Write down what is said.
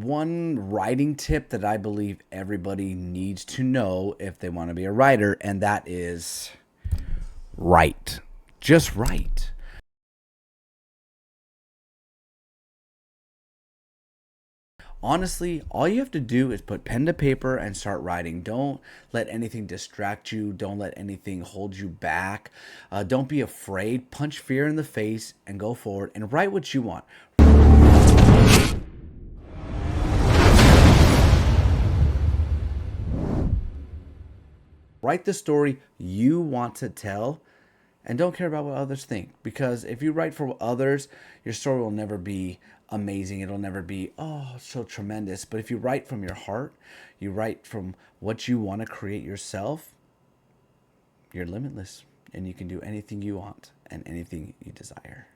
one writing tip that I believe everybody needs to know if they want to be a writer, and that is write. Just write. Honestly, all you have to do is put pen to paper and start writing. Don't let anything distract you. Don't let anything hold you back. Don't be afraid. Punch fear in the face and go forward and write what you want. Write the story you want to tell and don't care about what others think. Because if you write for others, your story will never be amazing. It'll never be, oh, so tremendous. But if you write from your heart, you write from what you want to create yourself, you're limitless and you can do anything you want and anything you desire.